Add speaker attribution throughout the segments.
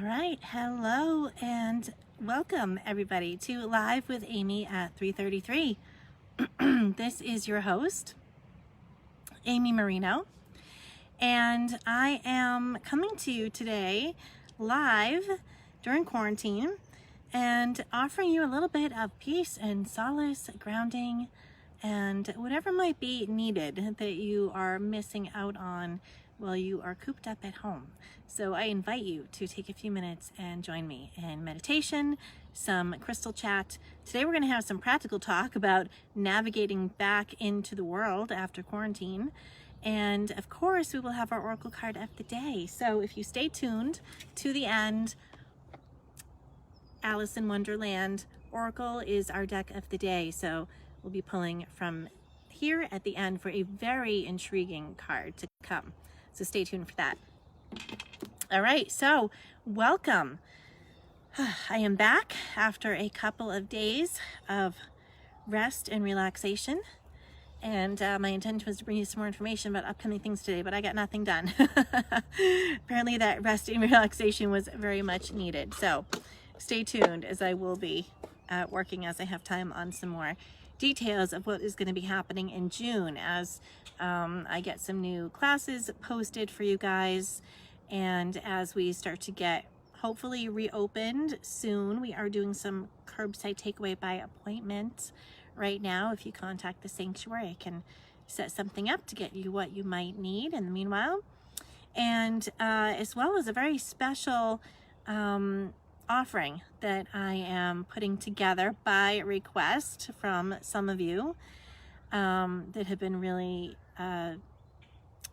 Speaker 1: All right, hello and welcome everybody to Live with Amy at 3:33. This is your host, Amy Marino, and I am coming to you today live during quarantine and offering you a little bit of peace and solace, grounding, and whatever might be needed that you are missing out on while you are cooped up at home. So I invite you to take a few minutes and join me in meditation, some crystal chat. Today we're going to have some practical talk about navigating back into the world after quarantine. And of course, we will have our oracle card of the day. So if you stay tuned to the end, Alice in Wonderland Oracle is our deck of the day. So we'll be pulling from here at the end for a very intriguing card to come. So stay tuned for that. All right, so welcome. I am back after a couple of days of rest and relaxation. And my intention was to bring you some more information about upcoming things today, but I got nothing done. Apparently that rest and relaxation was very much needed. So stay tuned, as I will be working as I have time on some more details of what is going to be happening in June as I get some new classes posted for you guys, and as we start to get hopefully reopened soon. We are doing some curbside takeaway by appointment right now. If you contact the sanctuary, I can set something up to get you what you might need in the meanwhile, and as well as a very special offering that I am putting together by request from some of you that have been really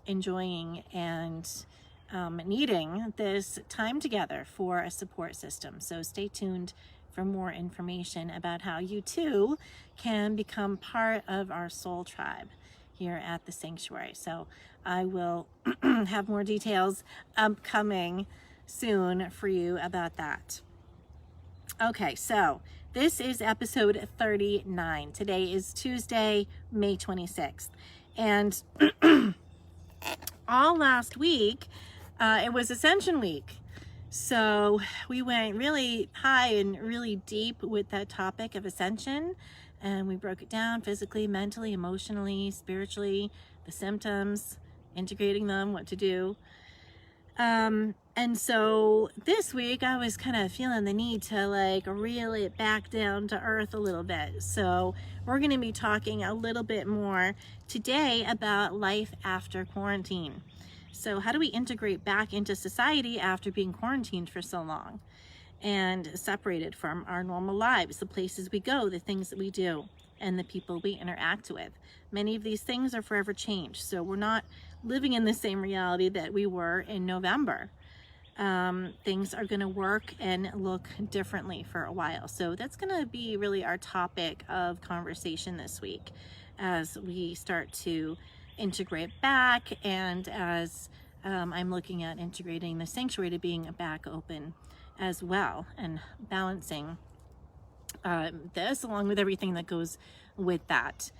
Speaker 1: enjoying and needing this time together for a support system. So stay tuned for more information about how you too can become part of our soul tribe here at the sanctuary. So I will have more details upcoming soon for you about that. Okay, so this is episode 39. Today is Tuesday, May 26th. And all last week, it was Ascension Week. So we went really high and really deep with that topic of ascension. And we broke it down physically, mentally, emotionally, spiritually, the symptoms, integrating them, what to do. And so this week I was kind of feeling the need to like reel it back down to earth a little bit. So we're going to be talking a little bit more today about life after quarantine. So how do we integrate back into society after being quarantined for so long and separated from our normal lives, the places we go, the things that we do, and the people we interact with? Many of these things are forever changed. So we're not living in the same reality that we were in November. Things are going to work and look differently for a while. So that's going to be really our topic of conversation this week as we start to integrate back, and as I'm looking at integrating the sanctuary to being back open as well, and balancing this along with everything that goes with that.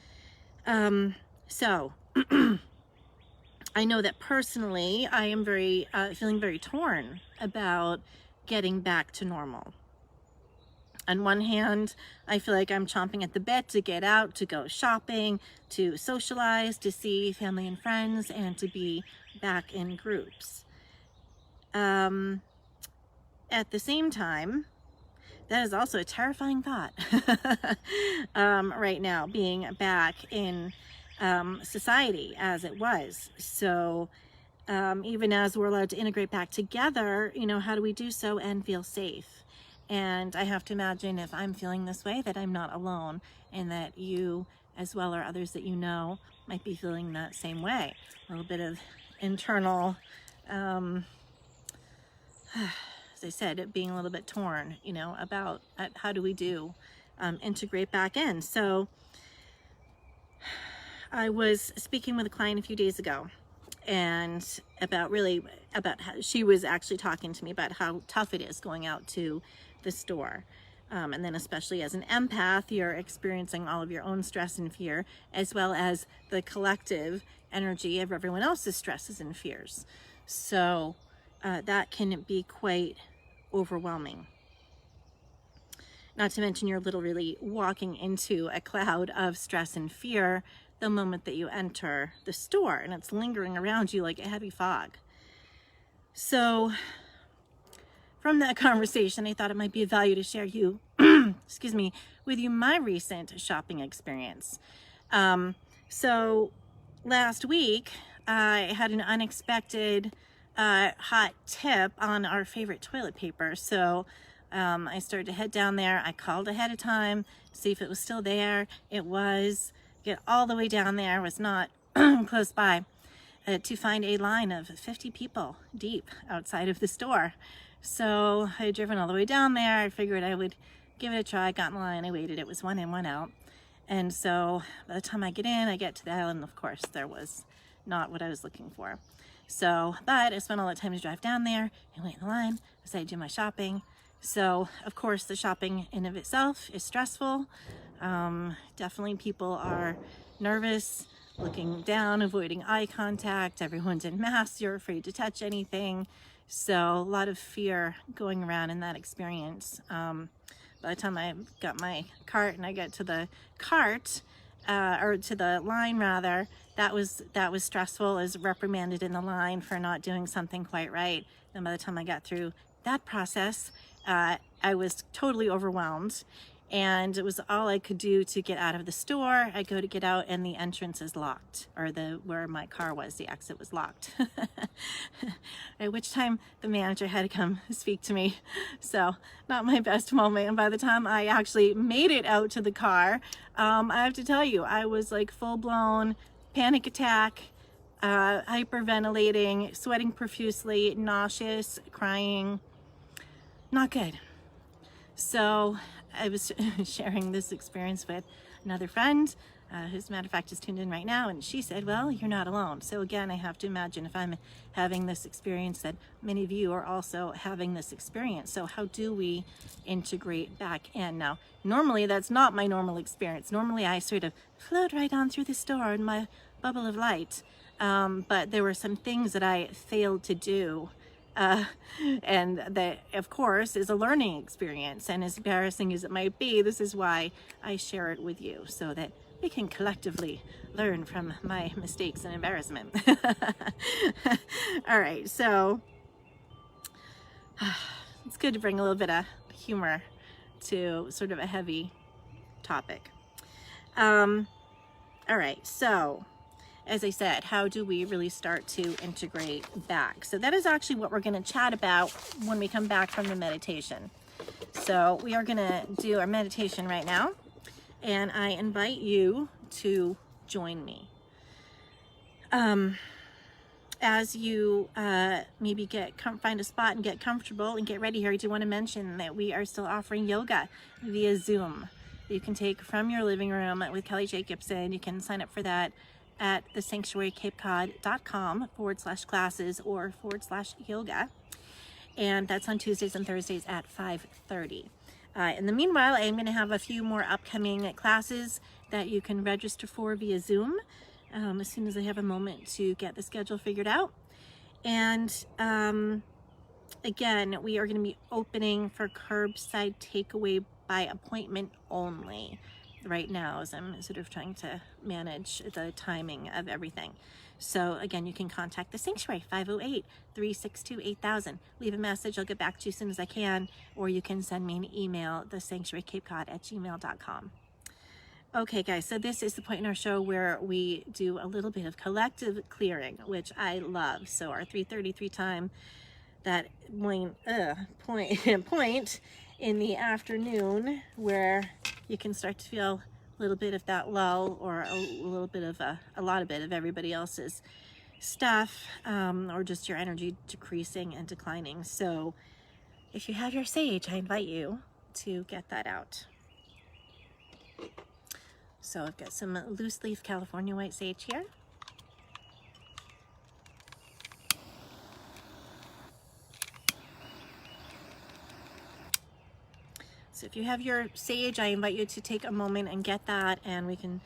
Speaker 1: So I know that personally I am very feeling very torn about getting back to normal. On one hand, I feel like I'm chomping at the bit to get out, to go shopping, to socialize, to see family and friends, and to be back in groups. At the same time, that is also a terrifying thought right now, being back in society as it was. So even as we're allowed to integrate back together, you know, how do we do so and feel safe? And I have to imagine, if I'm feeling this way, that I'm not alone, and that you as well, or others that you know, might be feeling that same way. A little bit of internal, as I said, being a little bit torn, you know, about how do we do integrate back in. So I was speaking with a client a few days ago, and about how she was actually talking to me about how tough it is going out to the store. And then especially as an empath, you're experiencing all of your own stress and fear, as well as the collective energy of everyone else's stresses and fears. So that can be quite overwhelming. Not to mention you're literally walking into a cloud of stress and fear the moment that you enter the store, and it's lingering around you like a heavy fog. So from that conversation, I thought it might be of value to share excuse me, with you my recent shopping experience. So last week, I had an unexpected hot tip on our favorite toilet paper. So I started to head down there. I called ahead of time, see if it was still there. It was. Get all the way down there, was not close by, to find a line of 50 people deep outside of the store. So I had driven all the way down there. I figured I would give it a try. Got in line, I waited. It was one in, one out. And so by the time I get in, I get to the aisle, and of course there was not what I was looking for. So, but I spent all that time to drive down there and wait in the line as I do my shopping. So of course the shopping in of itself is stressful. Definitely people are nervous, looking down, avoiding eye contact. Everyone's in masks. You're afraid to touch anything. So a lot of fear going around in that experience. By the time I got my cart and I got to the cart, or to the line rather, that was stressful. I was reprimanded in the line for not doing something quite right. Then by the time I got through that process, I was totally overwhelmed. And it was all I could do to get out of the store. I go to get out and the entrance is locked, or where my car was, the exit was locked. At which time the manager had to come speak to me. So not my best moment. And by the time I actually made it out to the car, I have to tell you, I was like full blown panic attack, hyperventilating, sweating profusely, nauseous, crying. Not good. So I was sharing this experience with another friend, who as a matter of fact is tuned in right now, and she said, well, you're not alone. So again, I have to imagine if I'm having this experience that many of you are also having this experience. So how do we integrate back in? Now, normally that's not my normal experience. Normally I sort of float right on through the store in my bubble of light. But there were some things that I failed to do. And that, of course, is a learning experience, and as embarrassing as it might be, this is why I share it with you, so that we can collectively learn from my mistakes and embarrassment. All right, so it's good to bring a little bit of humor to sort of a heavy topic. All right, so as I said, how do we really start to integrate back? So that is actually what we're going to chat about when we come back from the meditation. So we are going to do our meditation right now, and I invite you to join me. As you maybe find a spot and get comfortable and get ready here, I do want to mention that we are still offering yoga via Zoom. You can take from your living room with Kelly Jacobson. You can sign up for that at thesanctuarycapecod.com/classes or /yoga. And that's on Tuesdays and Thursdays at 5:30. In the meanwhile, I'm going to have a few more upcoming classes that you can register for via Zoom as soon as I have a moment to get the schedule figured out. And again, we are going to be opening for curbside takeaway by appointment only right now, as I'm sort of trying to manage the timing of everything. So again, you can contact the Sanctuary, 508-362-8000. Leave a message, I'll get back to you as soon as I can, or you can send me an email, thesanctuarycapecod@gmail.com. Okay guys, so this is the point in our show where we do a little bit of collective clearing, which I love. So our 3:33 time, that point in the afternoon where you can start to feel a little bit of that lull, or a little bit of a lot of it of everybody else's stuff, or just your energy decreasing and declining. So if you have your sage, I invite you to get that out. So I've got some loose leaf California white sage here. So if you have your sage, I invite you to take a moment and get that, and we can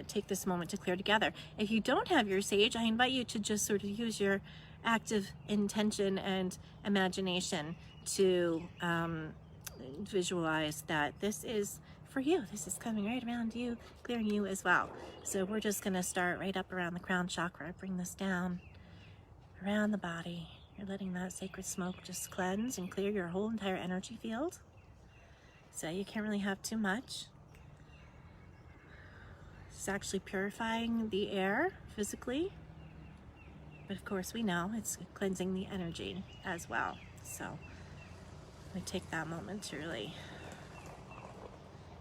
Speaker 1: take this moment to clear together. If you don't have your sage, I invite you to just sort of use your active intention and imagination to visualize that this is for you. This is coming right around you, clearing you as well. So we're just going to start right up around the crown chakra, bring this down around the body. You're letting that sacred smoke just cleanse and clear your whole entire energy field. So you can't really have too much. It's actually purifying the air physically, but of course we know it's cleansing the energy as well. So we take that moment to really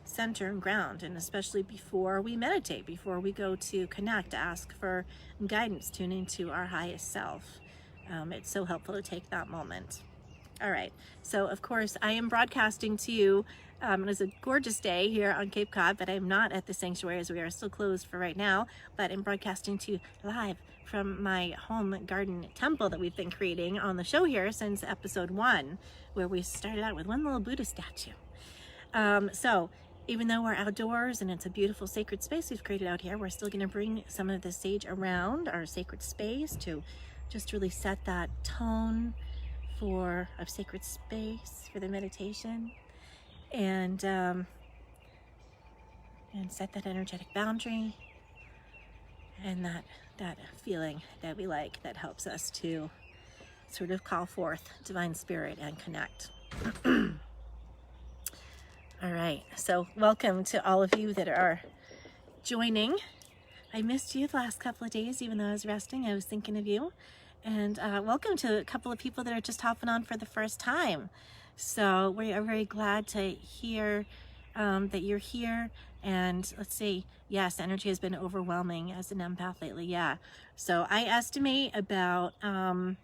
Speaker 1: center and ground, and especially before we meditate, before we go to connect, ask for guidance, tune into our highest self. It's so helpful to take that moment. All right, so of course I am broadcasting to you. It is a gorgeous day here on Cape Cod, but I'm not at the sanctuary as we are still closed for right now, but I'm broadcasting to you live from my home garden temple that we've been creating on the show here since episode 1, where we started out with one little Buddha statue. So even though we're outdoors and it's a beautiful sacred space we've created out here, we're still going to bring some of the sage around our sacred space to just really set that tone of sacred space for the meditation, and set that energetic boundary and that feeling that we like, that helps us to sort of call forth divine spirit and connect. All right, so welcome to all of you that are joining. I missed you the last couple of days, even though I was resting. I was thinking of you. And welcome to a couple of people that are just hopping on for the first time. So we are very glad to hear that you're here. And let's see, yes, energy has been overwhelming as an empath lately. Yeah. So I estimate about by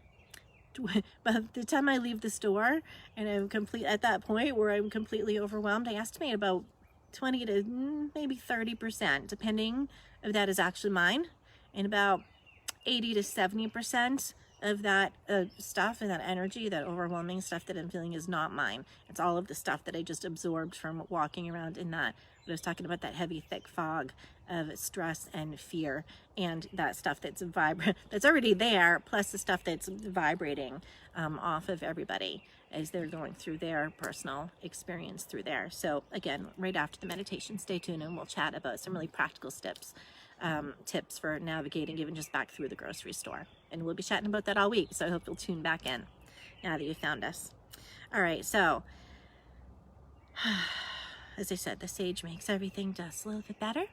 Speaker 1: the time I leave the store and I'm at that point where I'm completely overwhelmed, I estimate about 20 to maybe 30%, depending if that is actually mine, and about 80 to 70% of that stuff and that energy, that overwhelming stuff that I'm feeling, is not mine. It's all of the stuff that I just absorbed from walking around in that, what I was talking about, that heavy, thick fog of stress and fear, and that stuff that's that's already there, plus the stuff that's vibrating off of everybody as they're going through their personal experience through there. So again, right after the meditation, stay tuned and we'll chat about some really practical tips for navigating even just back through the grocery store. And we'll be chatting about that all week, so I hope you'll tune back in now that you found us. All right, so as I said, the sage makes everything just a little bit better.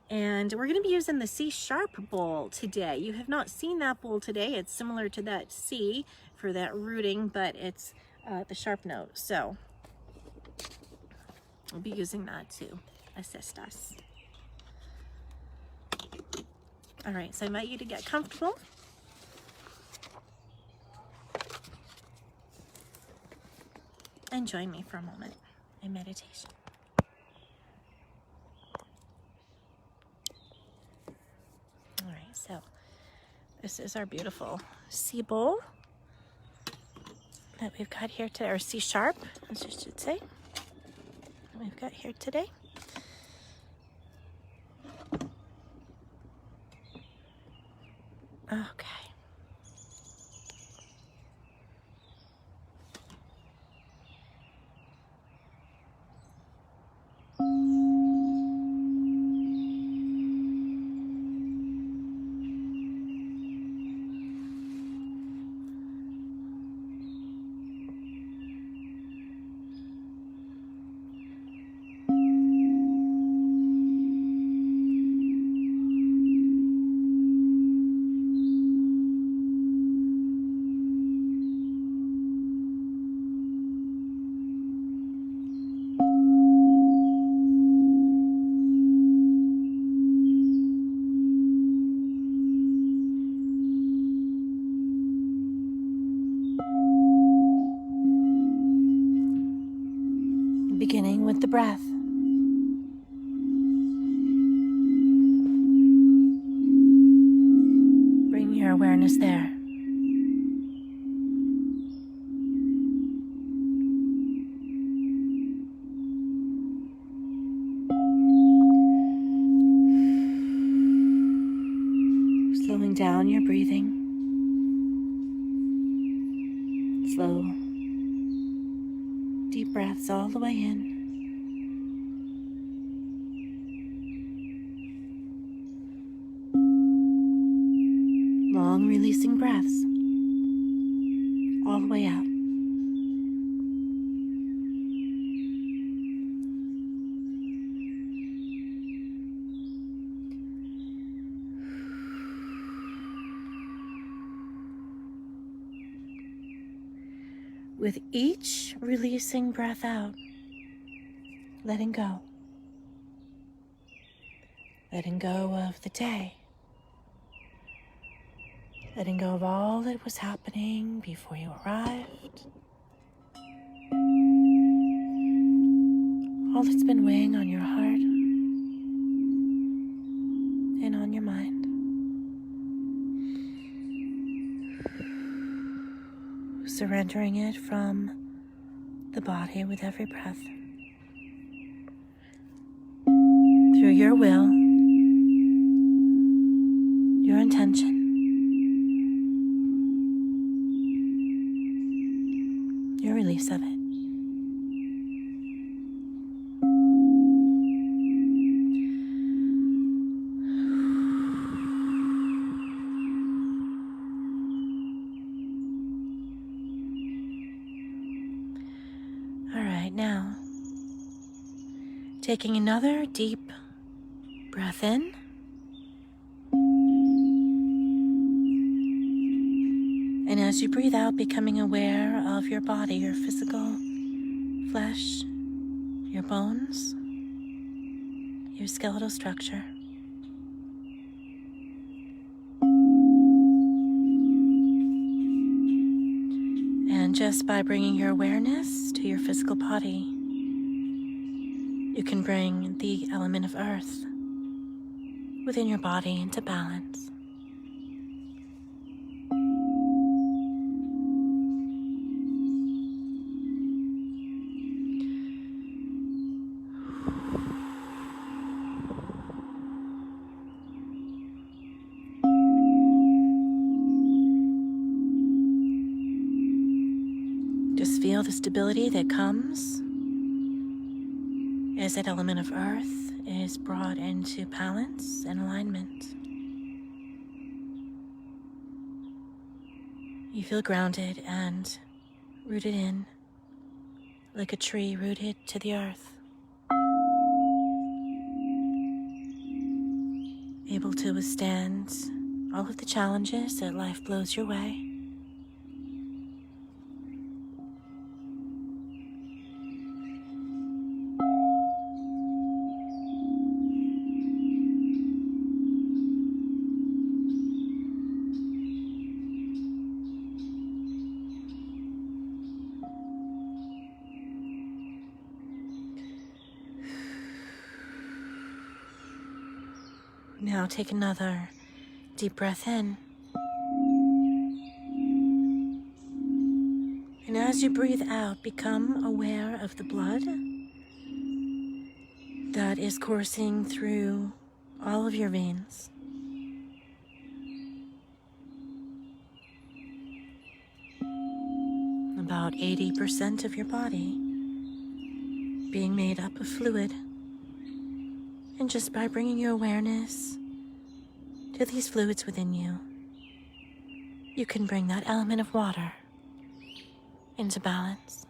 Speaker 1: And we're going to be using the C sharp bowl today. You have not seen that bowl today. It's similar to that C for that rooting, but it's the sharp note. So we'll be using that to assist us. All right, so I invite you to get comfortable. And join me for a moment in meditation. All right, so this is our beautiful C bowl that we've got here today, or C sharp, as you should say, that we've got here today. Okay. Beginning with the breath. Bring your awareness there. Slowing down your breathing. slow, deep breaths all the way in. Long releasing breaths all the way out. With each releasing breath out, letting go. Letting go of the day. Letting go of all that was happening before you arrived. All that's been weighing on your heart and on your mind. Surrendering it from the body with every breath. Through your will, your intention, your release of it. Now, taking another deep breath in, and as you breathe out, becoming aware of your body, your physical flesh, your bones, your skeletal structure. And just by bringing your awareness to your physical body, you can bring the element of earth within your body into balance. Just feel the stability that comes as that element of earth is brought into balance and alignment. You feel grounded and rooted in, like a tree rooted to the earth. Able to withstand all of the challenges that life blows your way. Now take another deep breath in. And as you breathe out, become aware of the blood that is coursing through all of your veins. About 80% of your body being made up of fluid. And just by bringing your awareness to these fluids within you, you can bring that element of water into balance.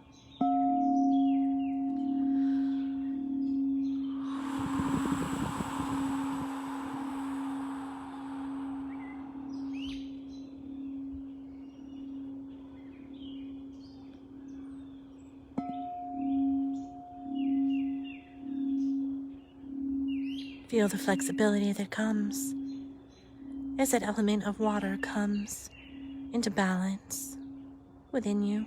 Speaker 1: Feel the flexibility that comes as that element of water comes into balance within you.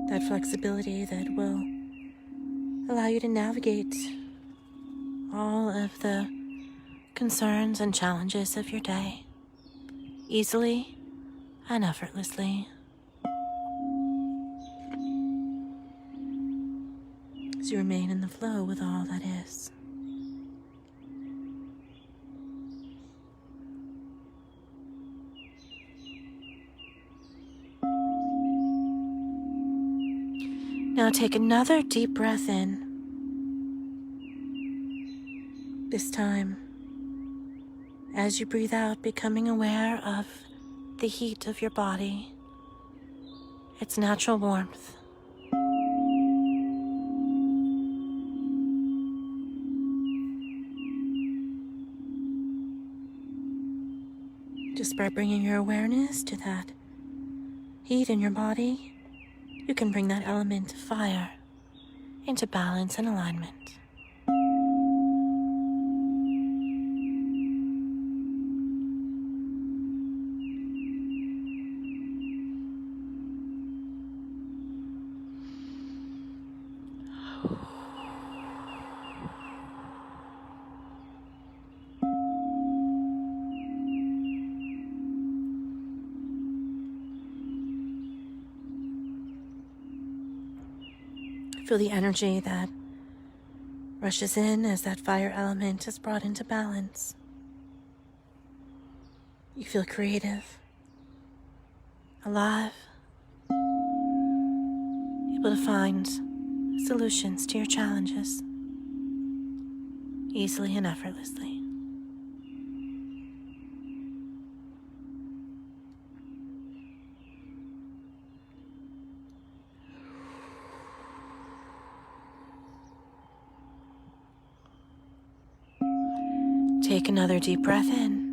Speaker 1: That flexibility that will allow you to navigate all of the concerns and challenges of your day easily and effortlessly. As you remain in the flow with all that is. Now take another deep breath in. This time, as you breathe out, becoming aware of the heat of your body, its natural warmth. Just by bringing your awareness to that heat in your body, you can bring that element of fire into balance and alignment. Feel the energy that rushes in as that fire element is brought into balance. You feel creative, alive, able to find solutions to your challenges easily and effortlessly. Take another deep breath in.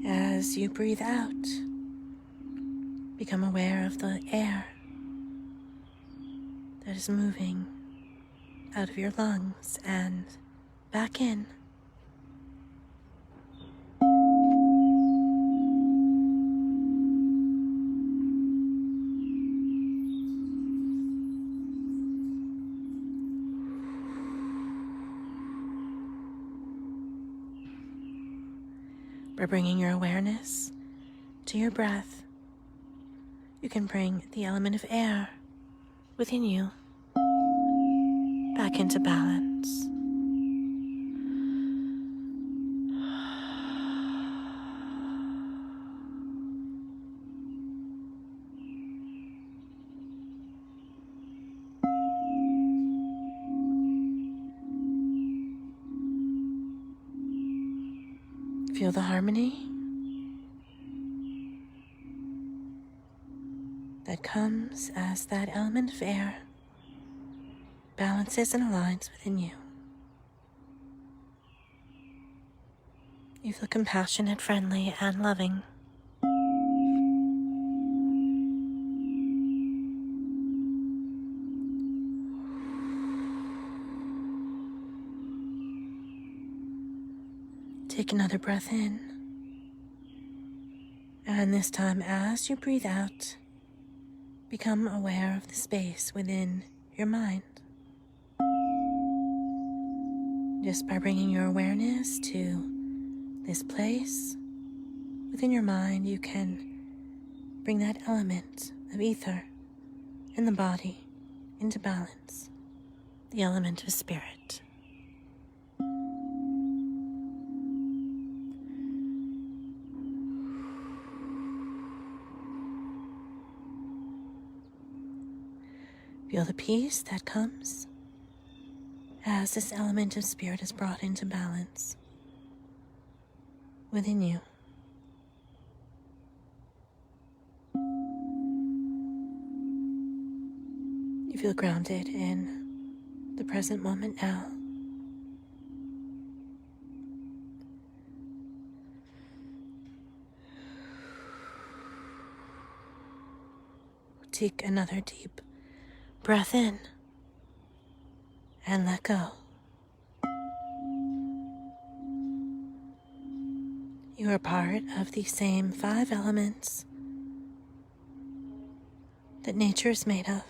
Speaker 1: As you breathe out, become aware of the air that is moving out of your lungs and back in. By bringing your awareness to your breath, you can bring the element of air within you back into balance. Feel the harmony that comes as that element of air balances and aligns within you. You feel compassionate, friendly, and loving. Take another breath in. And this time, as you breathe out, become aware of the space within your mind. Just by bringing your awareness to this place within your mind, you can bring that element of ether in the body into balance, the element of spirit. Feel the peace that comes as this element of spirit is brought into balance within you. You feel grounded in the present moment now. Take another deep breath in and let go. You are part of the same 5 elements that nature is made of.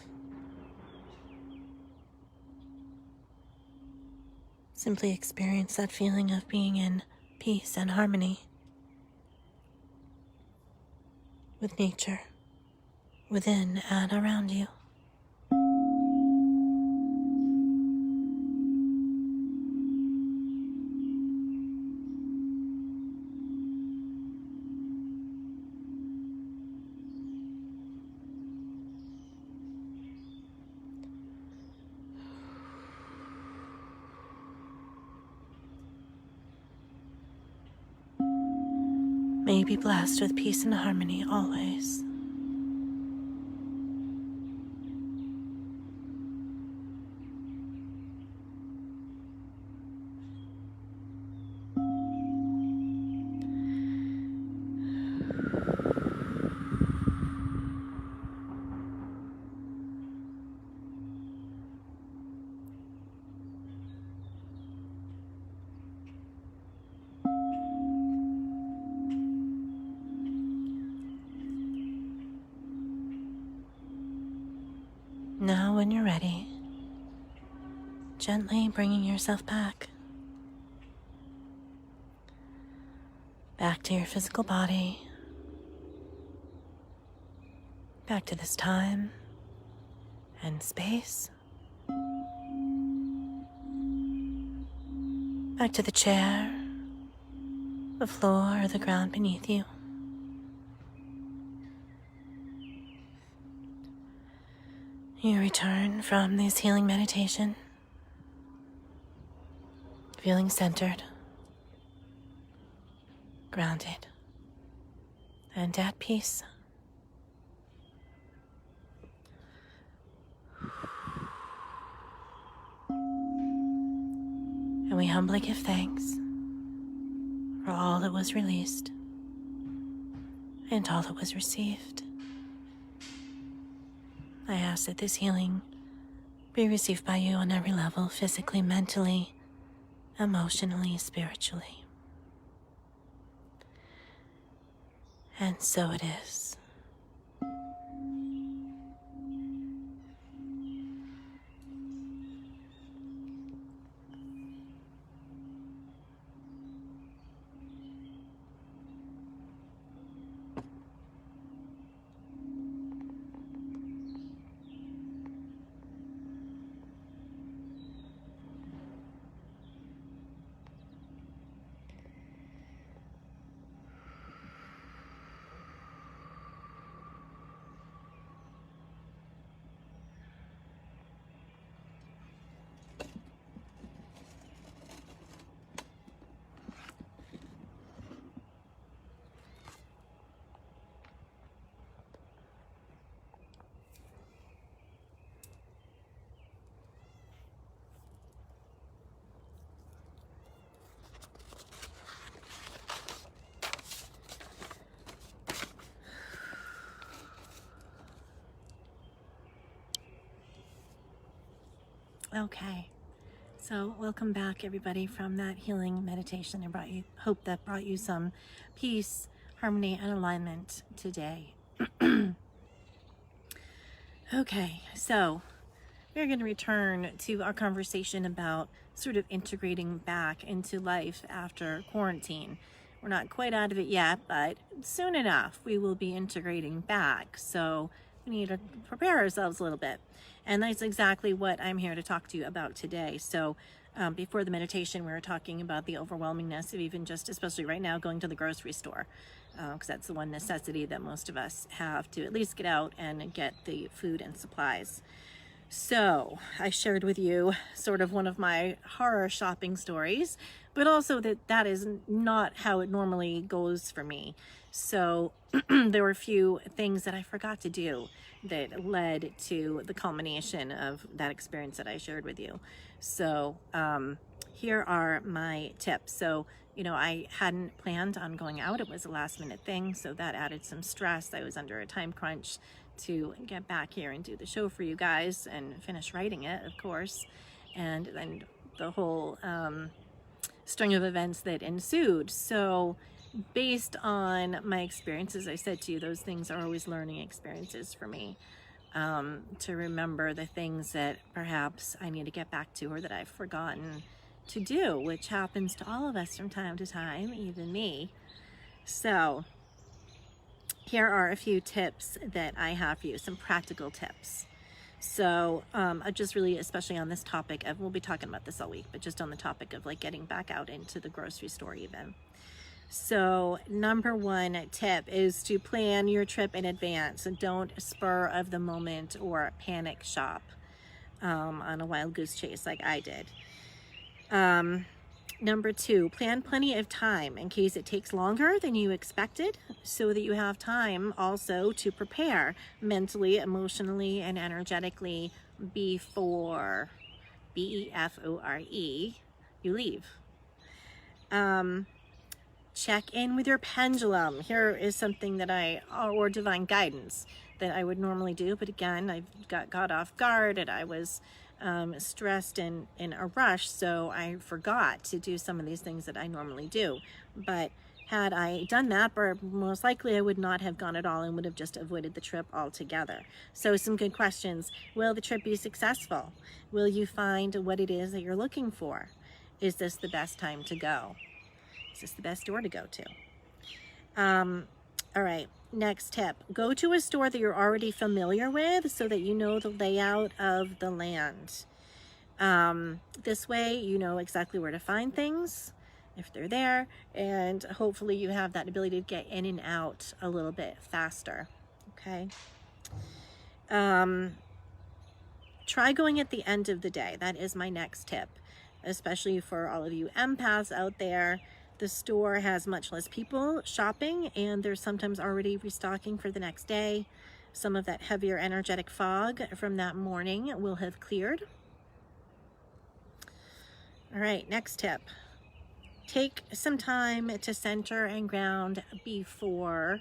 Speaker 1: Simply experience that feeling of being in peace and harmony with nature, within and around you. May you be blessed with peace and harmony always. Now, when you're ready, gently bringing yourself back to your physical body, back to this time and space, back to the chair, the floor, or the ground beneath you. You return from this healing meditation, feeling centered, grounded, and at peace. And we humbly give thanks for all that was released and all that was received. I ask that this healing be received by you on every level, physically, mentally, emotionally, spiritually. And so it is. Okay, so welcome back, everybody, from that healing meditation. Hope that brought you some peace, harmony, and alignment today. Okay, so we're going to return to our conversation about sort of integrating back into life after quarantine. We're not quite out of it yet, but soon enough we will be integrating back. So we need to prepare ourselves a little bit. And that's exactly what I'm here to talk to you about today. So before the meditation, we were talking about the overwhelmingness of even just, especially right now, going to the grocery store, because that's the one necessity that most of us have to at least get out and get the food and supplies. So I shared with you sort of one of my horror shopping stories, but also that is not how it normally goes for me. So there were a few things that I forgot to do that led to the culmination of that experience that I shared with you. So here are my tips. So, I hadn't planned on going out. It was a last minute thing, so that added some stress. I was under a time crunch to get back here and do the show for you guys and finish writing it, of course. And then the whole string of events that ensued. So based on my experiences, I said to you, those things are always learning experiences for me, to remember the things that perhaps I need to get back to or that I've forgotten to do, which happens to all of us from time to time, even me. So here are a few tips that I have for you, some practical tips. So just really, especially on this topic of, we'll be talking about this all week, but just on the topic of like getting back out into the grocery store even. So number one tip is to plan your trip in advance and don't spur of the moment or panic shop on a wild goose chase like I did. Number 2, plan plenty of time in case it takes longer than you expected, so that you have time also to prepare mentally, emotionally, and energetically before, B-E-F-O-R-E, you leave. Check in with your pendulum. Here is something that or divine guidance that I would normally do, but again, I got off guard and I was stressed and in a rush, so I forgot to do some of these things that I normally do. But had I done that, most likely I would not have gone at all and would have just avoided the trip altogether. So some good questions. Will the trip be successful? Will you find what it is that you're looking for? Is this the best time to go? Is this the best store to go to? All right, next tip. Go to a store that you're already familiar with so that you know the layout of the land. This way you know exactly where to find things if they're there, and hopefully you have that ability to get in and out a little bit faster, okay? Try going at the end of the day. That is my next tip, especially for all of you empaths out there. The store has much less people shopping, and they're sometimes already restocking for the next day. Some of that heavier energetic fog from that morning will have cleared. All right, next tip. Take some time to center and ground before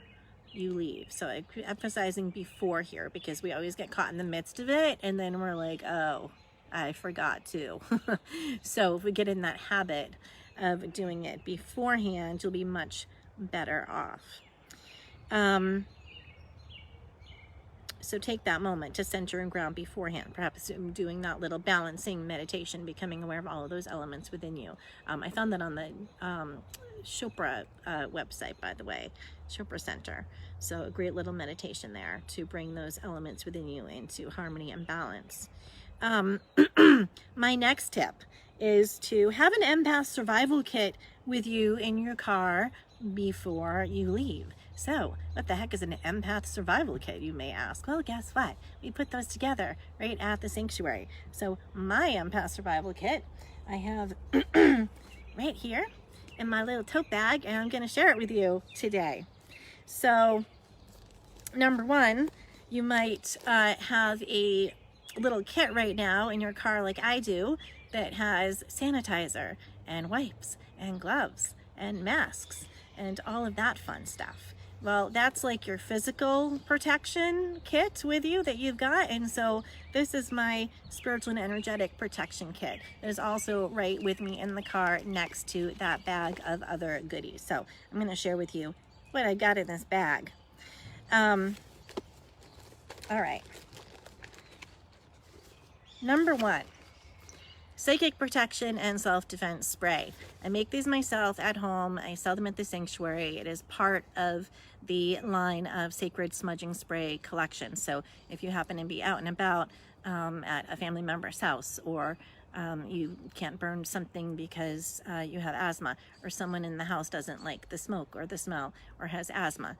Speaker 1: you leave. So I'm emphasizing before here because we always get caught in the midst of it, and then we're like, oh, I forgot to. So if we get in that habit of doing it beforehand, you'll be much better off. So take that moment to center and ground beforehand, perhaps doing that little balancing meditation, becoming aware of all of those elements within you. I found that on the Chopra website, by the way, Chopra Center. So a great little meditation there to bring those elements within you into harmony and balance. My next tip is to have an empath survival kit with you in your car before you leave. So what the heck is an empath survival kit, you may ask? Well, guess what? We put those together right at the sanctuary. So my empath survival kit, I have right here in my little tote bag, and I'm going to share it with you today. So number 1, you might have a little kit right now in your car like I do that has sanitizer and wipes and gloves and masks and all of that fun stuff. Well, that's like your physical protection kit with you that you've got. And so this is my spiritual and energetic protection kit. That is also right with me in the car next to that bag of other goodies. So I'm going to share with you what I got in this bag. All right. Number 1. Psychic protection and self-defense spray. I make these myself at home. I sell them at the sanctuary. It is part of the line of sacred smudging spray collection. So if you happen to be out and about at a family member's house, or you can't burn something because you have asthma, or someone in the house doesn't like the smoke or the smell or has asthma,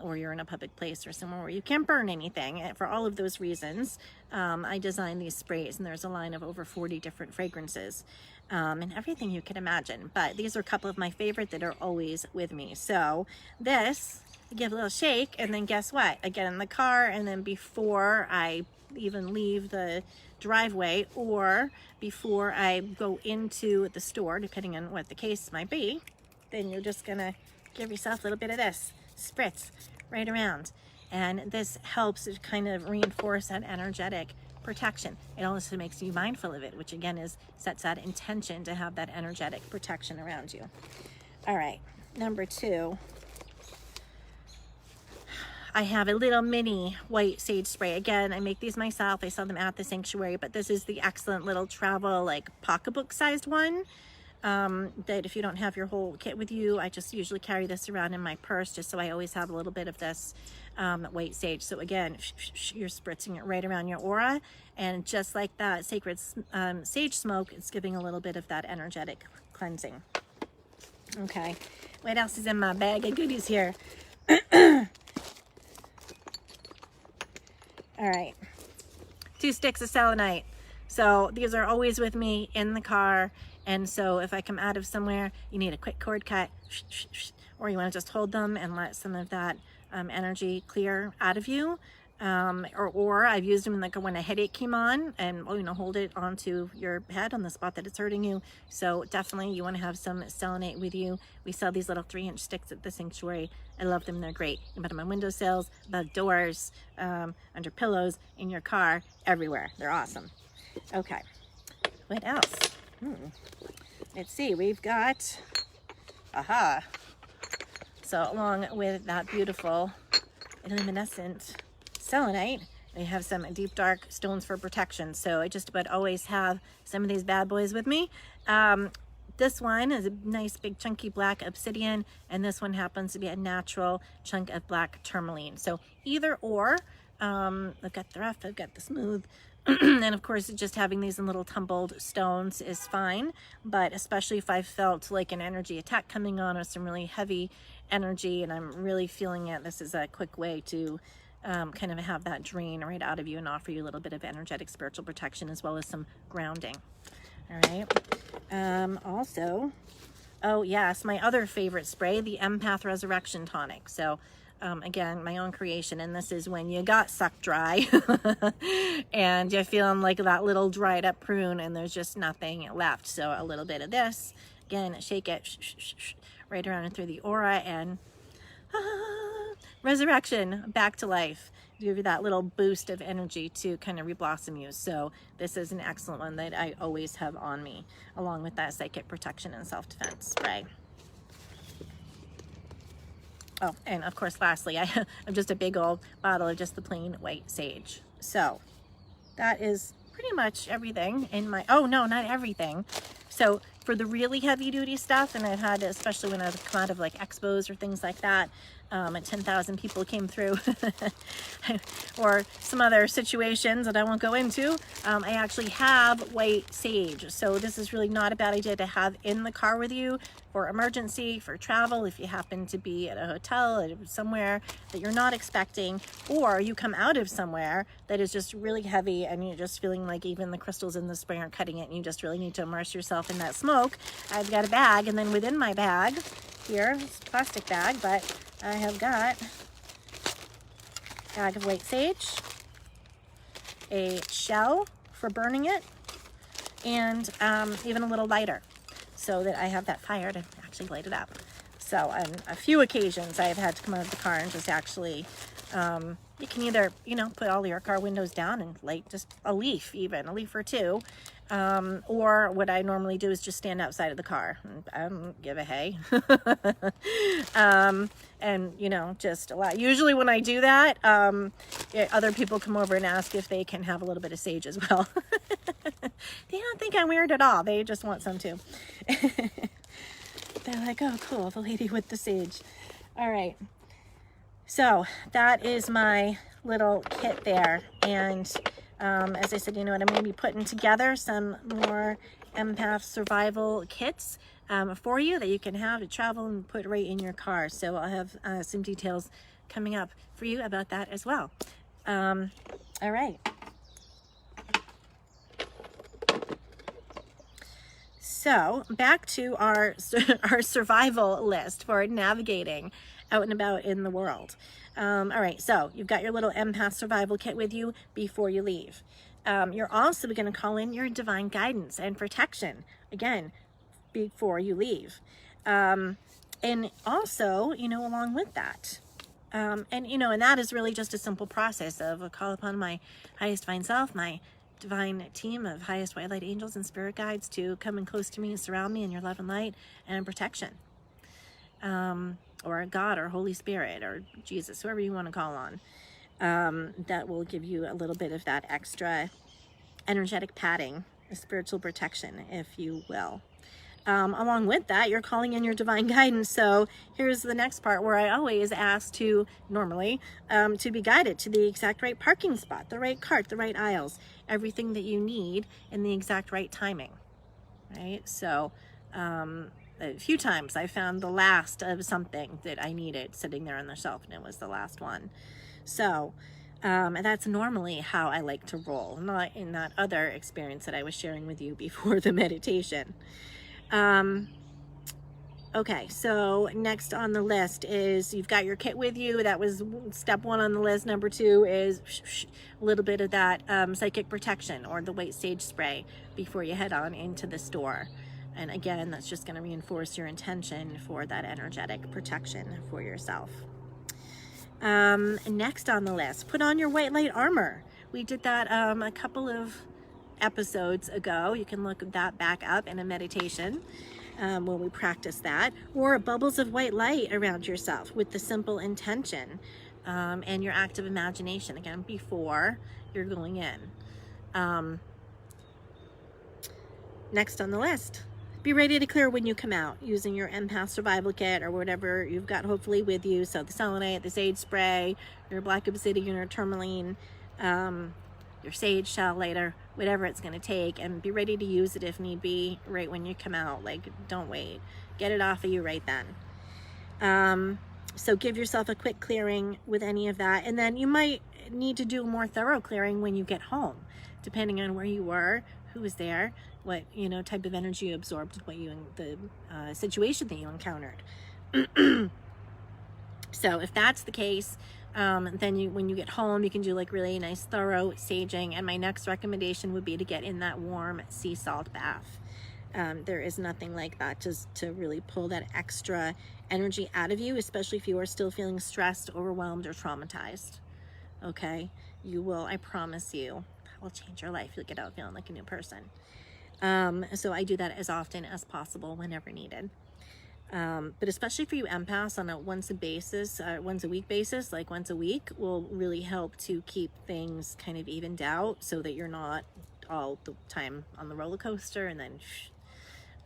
Speaker 1: or you're in a public place or somewhere where you can't burn anything, and for all of those reasons, I designed these sprays, and there's a line of over 40 different fragrances and everything you can imagine. But these are a couple of my favorite that are always with me. So this, I give a little shake, and then guess what? I get in the car, and then before I even leave the driveway or before I go into the store, depending on what the case might be, then you're just gonna give yourself a little bit of this spritz right around, and this helps to kind of reinforce that energetic protection. It also makes you mindful of it, which again sets that intention to have that energetic protection around you. All right, number 2, I have a little mini white sage spray. Again, I make these myself. I sell them at the sanctuary, but this is the excellent little travel, like pocketbook sized one. That if you don't have your whole kit with you, I just usually carry this around in my purse, just so I always have a little bit of this white sage. So again, you're spritzing it right around your aura, and just like that sacred sage smoke, it's giving a little bit of that energetic cleansing. Okay, what else is in my bag of goodies here? All right, 2 sticks of selenite. So these are always with me in the car, And so if I come out of somewhere, you need a quick cord cut, or you want to just hold them and let some of that energy clear out of you. Or I've used them like when a headache came on, and hold it onto your head on the spot that it's hurting you. So definitely you want to have some selenite with you. We sell these little 3-inch sticks at the sanctuary. I love them. They're great. You can put them on windowsills, above doors, under pillows, in your car, everywhere. They're awesome. Okay, what else? Let's see, we've got, so along with that beautiful luminescent selenite, we have some deep dark stones for protection. So I just about always have some of these bad boys with me. This one is a nice big chunky black obsidian, and this one happens to be a natural chunk of black tourmaline. So either or, I've got the rough, I've got the smooth. And of course, just having these in little tumbled stones is fine, but especially if I felt like an energy attack coming on or some really heavy energy and I'm really feeling it, this is a quick way to kind of have that drain right out of you and offer you a little bit of energetic spiritual protection as well as some grounding. All right. Also, oh yes, my other favorite spray, the Empath Resurrection Tonic. So again, my own creation, and this is when you got sucked dry and you're feeling like that little dried up prune and there's just nothing left. So a little bit of this, again, shake it right around and through the aura, and resurrection, back to life, give you that little boost of energy to kind of reblossom you. So this is an excellent one that I always have on me, along with that psychic protection and self-defense spray. Oh, and of course, lastly, I'm just a big old bottle of just the plain white sage. So that is pretty much everything in my, oh no, not everything. So for the really heavy duty stuff, and I've had, especially when I've come out of like expos or things like that, 10,000 people came through or some other situations that I won't go into, I actually have white sage. So this is really not a bad idea to have in the car with you for emergency, for travel, if you happen to be at a hotel or somewhere that you're not expecting, or you come out of somewhere that is just really heavy and you're just feeling like even the crystals in the spray aren't cutting it and you just really need to immerse yourself in that smoke. I've got a bag, and then within my bag here, it's a plastic bag, but I have got a bag of white sage, a shell for burning it, and even a little lighter so that I have that fire to actually light it up. So on a few occasions I've had to come out of the car and just actually, you can either, put all your car windows down and light just a leaf or two. Or what I normally do is just stand outside of the car and I don't give a hey. And just a lot. Usually when I do that, other people come over and ask if they can have a little bit of sage as well. They don't think I'm weird at all. They just want some too. They're like, oh cool, the lady with the sage. All right. So that is my little kit there. And as I said, I'm going to be putting together some more empath survival kits for you that you can have to travel and put right in your car. So I'll have some details coming up for you about that as well. All right. So back to our survival list for navigating out and about in the world. All right, so you've got your little empath survival kit with you before you leave. You're also going to call in your divine guidance and protection, again, before you leave. And also, along with that, and that is really just a simple process of call upon my highest divine self, my divine team of highest white light angels and spirit guides to come in close to me and surround me in your love and light and protection. Or God or Holy Spirit or Jesus, whoever you want to call on, that will give you a little bit of that extra energetic padding, spiritual protection, if you will. Along with that, you're calling in your divine guidance. So here's the next part where I always ask to be guided to the exact right parking spot, the right cart, the right aisles, everything that you need in the exact right timing, right? So a few times I found the last of something that I needed sitting there on the shelf, and it was the last one. So And that's normally how I like to roll, not in that other experience that I was sharing with you before the meditation. Okay, so next on the list is you've got your kit with you. That was step 1 on the list. Number 2 is a little bit of that psychic protection or the white sage spray before you head on into the store. And again, that's just going to reinforce your intention for that energetic protection for yourself. Next on the list, put on your white light armor. We did that a couple of episodes ago. You can look that back up in a meditation when we practice that. Or bubbles of white light around yourself with the simple intention and your active imagination, again, before you're going in. Next on the list, be ready to clear when you come out using your empath survival kit or whatever you've got hopefully with you. So the selenite, the sage spray, your black obsidian or tourmaline, your sage shell later, whatever it's going to take, and be ready to use it if need be right when you come out. Like, don't wait. Get it off of you right then. So give yourself a quick clearing with any of that, and then you might need to do a more thorough clearing when you get home, depending on where you were, who was there, what type of energy you absorbed, what the situation that you encountered. So if that's the case, then when you get home, you can do like really nice thorough saging. And my next recommendation would be to get in that warm sea salt bath. There is nothing like that just to really pull that extra energy out of you, especially if you are still feeling stressed, overwhelmed, or traumatized. Okay, you will, I promise you, that will change your life. You'll get out feeling like a new person. So I do that as often as possible whenever needed. But especially for you empaths, on a once a week basis, like once a week, will really help to keep things kind of evened out so that you're not all the time on the roller coaster, and then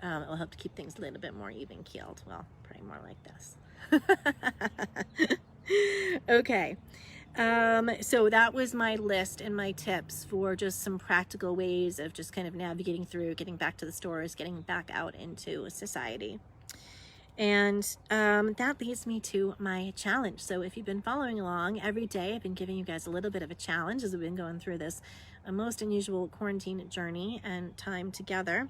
Speaker 1: it will help to keep things a little bit more even keeled. Well, probably more like this. Okay. So that was my list and my tips for just some practical ways of just kind of navigating through, getting back to the stores, getting back out into society. And that leads me to my challenge. So if you've been following along, every day I've been giving you guys a little bit of a challenge as we've been going through this most unusual quarantine journey and time together.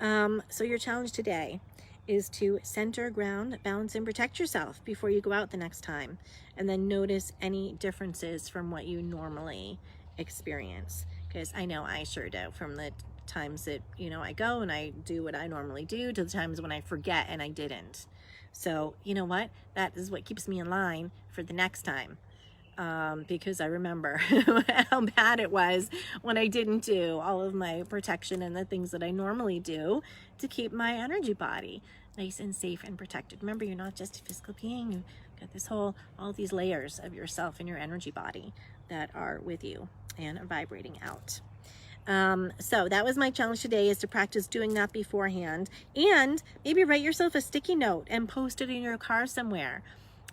Speaker 1: So your challenge today is to center, ground, balance, and protect yourself before you go out the next time. And then notice any differences from what you normally experience. Because I know I sure do, from the times that I go and I do what I normally do to the times when I forget and I didn't. So you know what, that is what keeps me in line for the next time, because I remember how bad it was when I didn't do all of my protection and the things that I normally do to keep my energy body nice and safe and protected. Remember, you're not just a physical being. You've got all these layers of yourself and your energy body that are with you and vibrating out. So that was my challenge today, is to practice doing that beforehand, and maybe write yourself a sticky note and post it in your car somewhere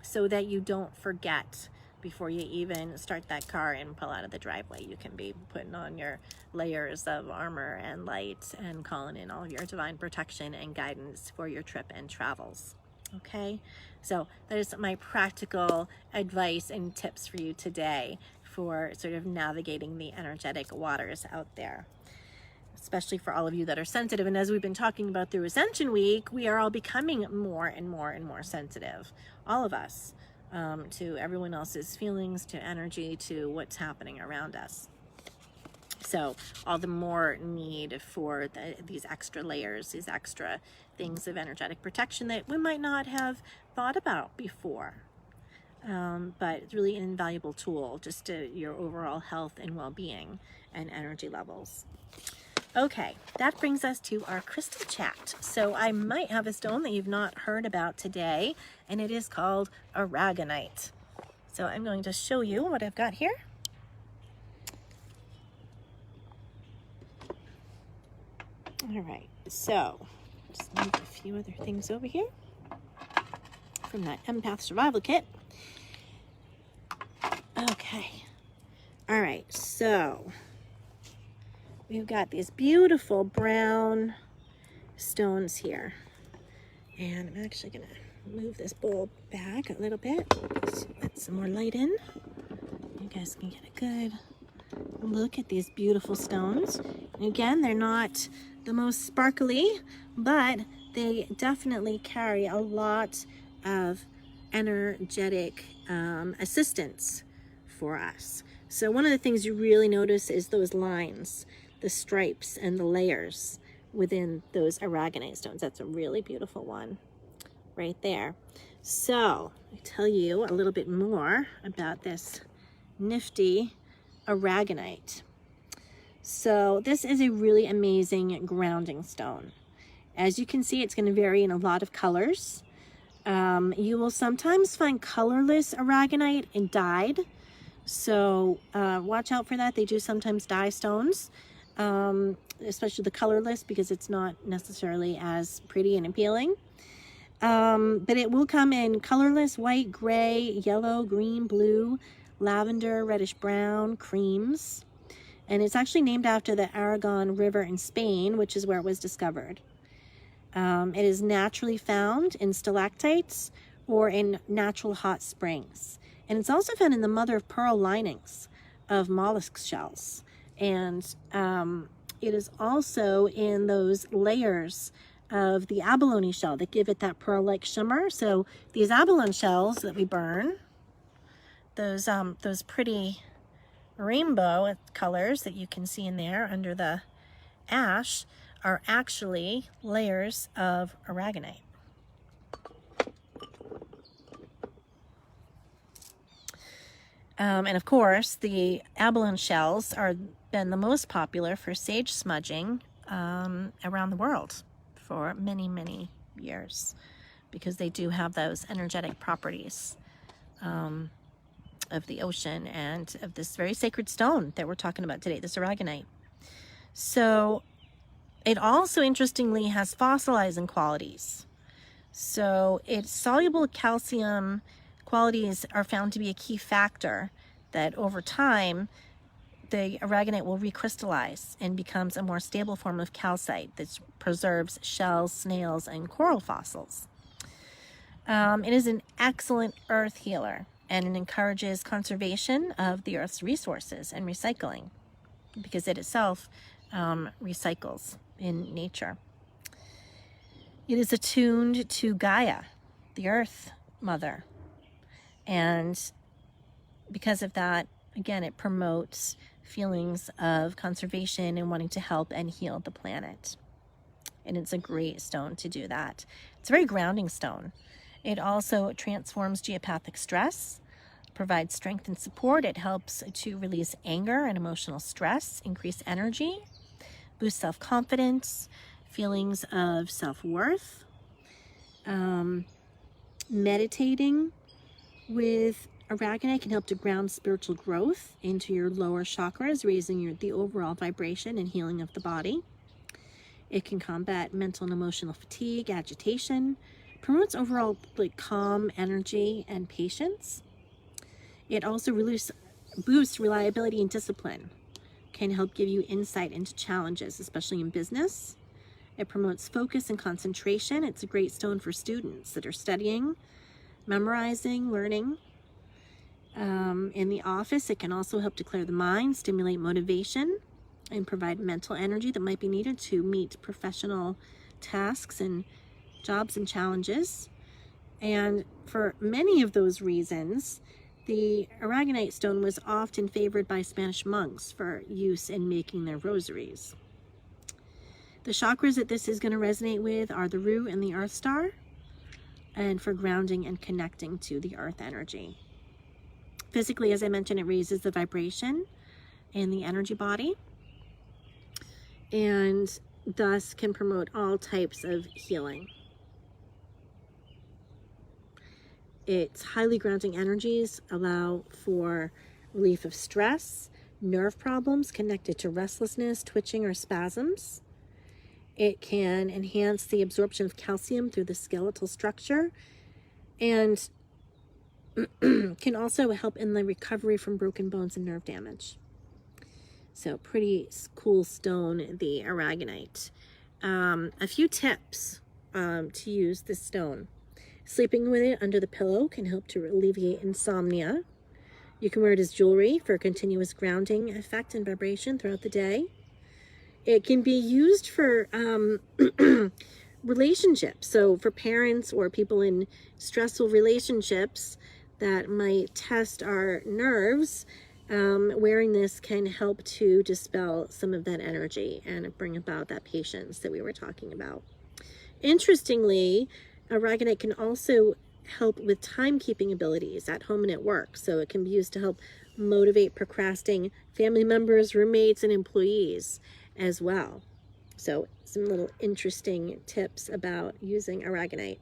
Speaker 1: so that you don't forget before you even start that car and pull out of the driveway. You can be putting on your layers of armor and light and calling in all of your divine protection and guidance for your trip and travels. Okay, so that is my practical advice and tips for you today for sort of navigating the energetic waters out there, especially for all of you that are sensitive. And as we've been talking about through Ascension Week, we are all becoming more and more and more sensitive, all of us, to everyone else's feelings, to energy, to what's happening around us. So all the more need for these extra layers, these extra things of energetic protection that we might not have thought about before. But it's really an invaluable tool just to your overall health and well-being and energy levels. Okay, that brings us to our crystal chat. So I might have a stone that you've not heard about today, and it is called Aragonite. So I'm going to show you what I've got here. All right, so just move a few other things over here from that empath survival kit. Okay, all right, so we've got these beautiful brown stones here, and I'm actually gonna move this bowl back a little bit, let some more light in. You guys can get a good look at these beautiful stones. And again, they're not the most sparkly, but they definitely carry a lot of energetic assistance for us. So one of the things you really notice is those lines, the stripes and the layers within those aragonite stones. That's a really beautiful one right there. So I tell you a little bit more about this nifty aragonite. So this is a really amazing grounding stone. As you can see, it's going to vary in a lot of colors. You will sometimes find colorless aragonite and dyed. So watch out for that. They do sometimes dye stones, especially the colorless, because it's not necessarily as pretty and appealing. But it will come in colorless, white, gray, yellow, green, blue, lavender, reddish brown, creams. And it's actually named after the Aragon River in Spain, which is where it was discovered. It is naturally found in stalactites or in natural hot springs. And it's also found in the mother of pearl linings of mollusk shells. And it is also in those layers of the abalone shell that give it that pearl-like shimmer. So these abalone shells that we burn, those pretty rainbow colors that you can see in there under the ash are actually layers of aragonite. And of course, the abalone shells are been the most popular for sage smudging around the world for many, many years, because they do have those energetic properties of the ocean and of this very sacred stone that we're talking about today, this aragonite. So it also interestingly has fossilizing qualities. So its soluble calcium qualities are found to be a key factor that over time the aragonite will recrystallize and becomes a more stable form of calcite that preserves shells, snails, and coral fossils. It is an excellent earth healer, and it encourages conservation of the earth's resources and recycling, because it itself recycles in nature. It is attuned to Gaia, the earth mother, and because of that, again, it promotes feelings of conservation and wanting to help and heal the planet. And it's a great stone to do that. It's a very grounding stone. It also transforms geopathic stress, provides strength and support. It helps to release anger and emotional stress, increase energy, boost self-confidence, feelings of self-worth. Meditating with aragonite can help to ground spiritual growth into your lower chakras, raising the overall vibration and healing of the body. It can combat mental and emotional fatigue, agitation, promotes overall calm energy and patience. It also boosts reliability and discipline, can help give you insight into challenges, especially in business. It promotes focus and concentration. It's a great stone for students that are studying, memorizing, learning. In the office, it can also help to clear the mind, stimulate motivation, and provide mental energy that might be needed to meet professional tasks and jobs and challenges. And for many of those reasons, the aragonite stone was often favored by Spanish monks for use in making their rosaries. The chakras that this is going to resonate with are the root and the earth star, and for grounding and connecting to the earth energy. Physically, as I mentioned, it raises the vibration in the energy body, and thus can promote all types of healing. Its highly grounding energies allow for relief of stress, nerve problems connected to restlessness, twitching, or spasms. It can enhance the absorption of calcium through the skeletal structure, and can also help in the recovery from broken bones and nerve damage. So pretty cool stone, the aragonite. A few tips to use this stone. Sleeping with it under the pillow can help to alleviate insomnia. You can wear it as jewelry for a continuous grounding effect and vibration throughout the day. It can be used for relationships. So for parents or people in stressful relationships that might test our nerves, wearing this can help to dispel some of that energy and bring about that patience that we were talking about. Interestingly, Aragonite can also help with timekeeping abilities at home and at work. So it can be used to help motivate procrastinating family members, roommates, and employees as well. So some little interesting tips about using Aragonite.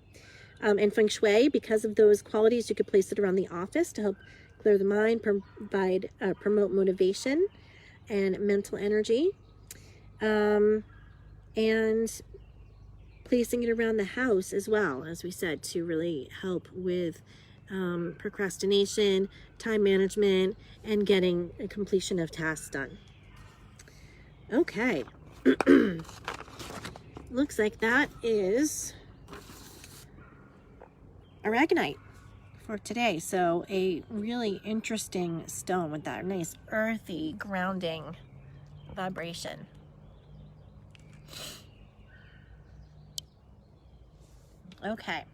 Speaker 1: And Feng Shui, because of those qualities, you could place it around the office to help clear the mind, promote motivation and mental energy. And placing it around the house as well, as we said, to really help with procrastination, time management, and getting a completion of tasks done. Okay. Looks like that is Aragonite for today. So a really interesting stone with that nice earthy grounding vibration. Okay,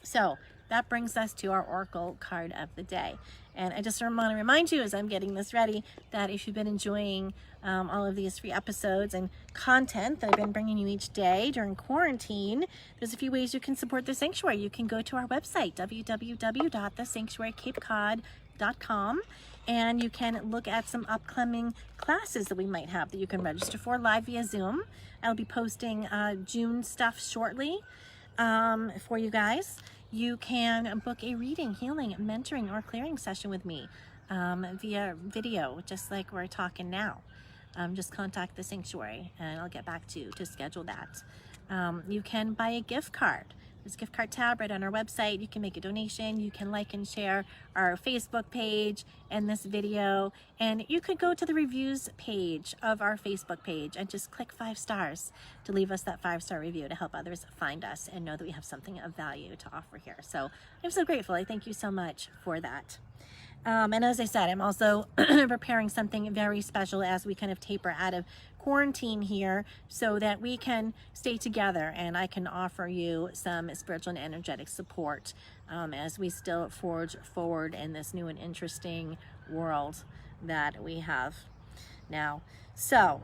Speaker 1: so that brings us to our Oracle card of the day. And I just want to remind you, as I'm getting this ready, that if you've been enjoying all of these free episodes and content that I've been bringing you each day during quarantine, there's a few ways you can support the Sanctuary. You can go to our website, www.thesanctuarycapecod.com, and you can look at some upcoming classes that we might have that you can register for live via Zoom. I'll be posting June stuff shortly for you guys. You can book a reading, healing, mentoring, or clearing session with me via video, just like we're talking now. Just contact the Sanctuary and I'll get back to you to schedule that. You can buy a gift card. There's a gift card tab right on our website. You can make a donation. You can like and share our Facebook page and this video. And you could go to the reviews page of our Facebook page and just click 5 stars to leave us that 5-star review to help others find us and know that we have something of value to offer here. So I'm so grateful. I thank you so much for that. And as I said, I'm also preparing something very special as we kind of taper out of quarantine here so that we can stay together and I can offer you some spiritual and energetic support as we still forge forward in this new and interesting world that we have now. So,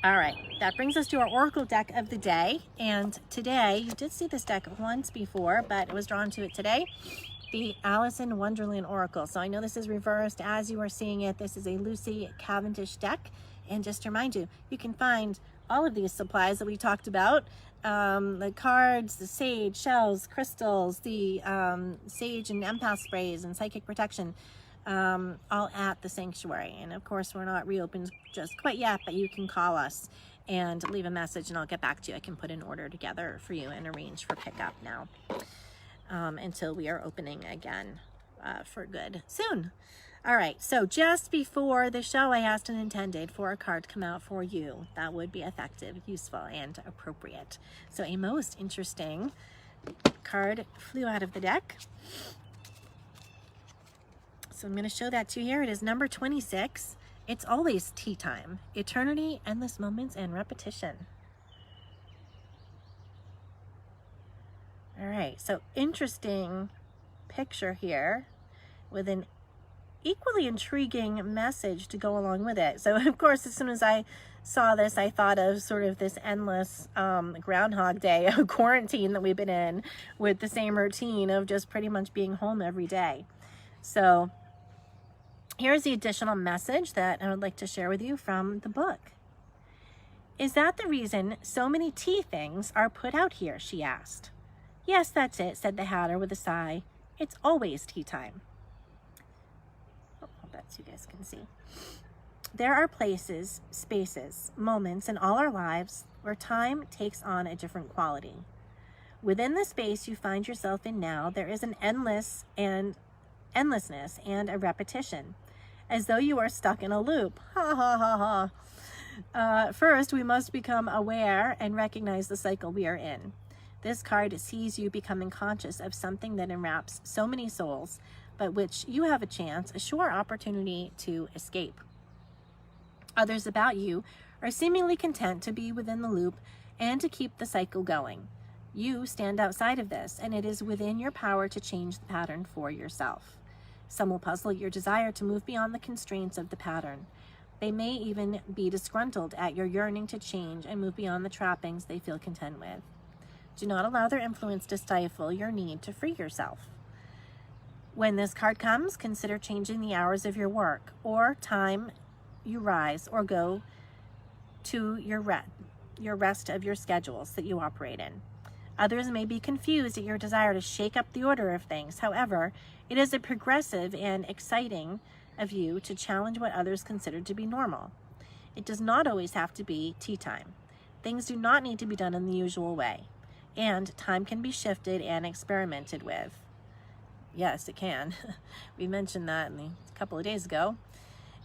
Speaker 1: all right, that brings us to our Oracle deck of the day. And today, you did see this deck once before, but I was drawn to it today. The Alice in Wonderland Oracle. So I know this is reversed as you are seeing it. This is a Lucy Cavendish deck. And just to remind you, you can find all of these supplies that we talked about. The cards, the sage, shells, crystals, the sage and empath sprays and psychic protection, all at the Sanctuary. And of course, we're not reopened just quite yet, but you can call us and leave a message and I'll get back to you. I can put an order together for you and arrange for pickup now. Until we are opening again for good soon. All right, so just before the show, I asked and intended for a card to come out for you that would be effective, useful, and appropriate. So a most interesting card flew out of the deck. So I'm going to show that to you here. It is number 26. It's always tea time. Eternity, endless moments, and repetition. All right, so interesting picture here with an equally intriguing message to go along with it. So of course, as soon as I saw this, I thought of sort of this endless Groundhog Day of quarantine that we've been in with the same routine of just pretty much being home every day. So here's the additional message that I would like to share with you from the book. Is that the reason so many tea things are put out here? She asked. Yes, that's it, said the Hatter with a sigh. It's always tea time. Oh, I'll bet you guys can see. There are places, spaces, moments in all our lives where time takes on a different quality. Within the space you find yourself in now, there is an endlessness and a repetition, as though you are stuck in a loop. Ha ha ha ha. First, we must become aware and recognize the cycle we are in. This card sees you becoming conscious of something that enwraps so many souls, but which you have a sure opportunity to escape. Others about you are seemingly content to be within the loop and to keep the cycle going. You stand outside of this, and it is within your power to change the pattern for yourself. Some will puzzle your desire to move beyond the constraints of the pattern. They may even be disgruntled at your yearning to change and move beyond the trappings they feel content with. Do not allow their influence to stifle your need to free yourself. When this card comes, consider changing the hours of your work or time you rise or go to your rest of your schedules that you operate in. Others may be confused at your desire to shake up the order of things. However, it is a progressive and exciting of you to challenge what others consider to be normal. It does not always have to be tea time. Things do not need to be done in the usual way, and time can be shifted and experimented with. Yes, it can. We mentioned that a couple of days ago.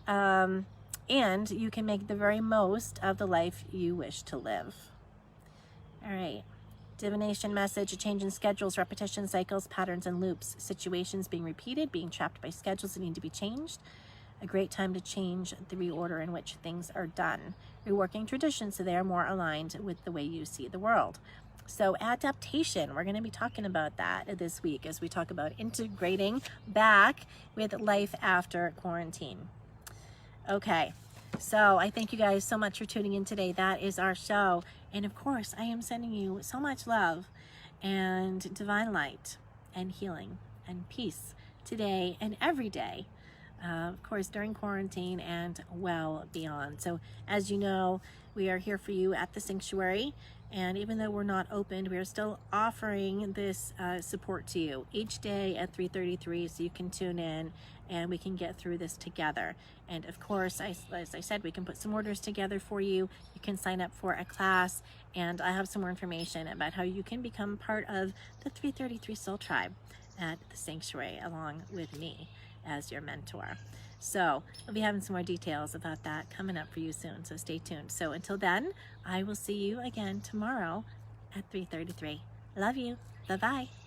Speaker 1: And you can make the very most of the life you wish to live. All right. Divination message: a change in schedules, repetition, cycles, patterns, and loops. Situations being repeated, being trapped by schedules that need to be changed. A great time to change the reorder in which things are done. Reworking traditions so they are more aligned with the way you see the world. So adaptation, we're going to be talking about that this week as we talk about integrating back with life after quarantine. Okay, so I thank you guys so much for tuning in today. That is our show. And of course, I am sending you so much love and divine light and healing and peace today and every day. Of course, during quarantine and well beyond. So as you know, we are here for you at the sanctuary. And even though we're not opened, we are still offering this support to you each day at 3:33, so you can tune in and we can get through this together. And of course, as I said, we can put some orders together for you. You can sign up for a class, and I have some more information about how you can become part of the 333 Soul Tribe at the sanctuary along with me as your mentor. So I'll be having some more details about that coming up for you soon, so stay tuned. So until then, I will see you again tomorrow at 3:33. Love you. Bye-bye.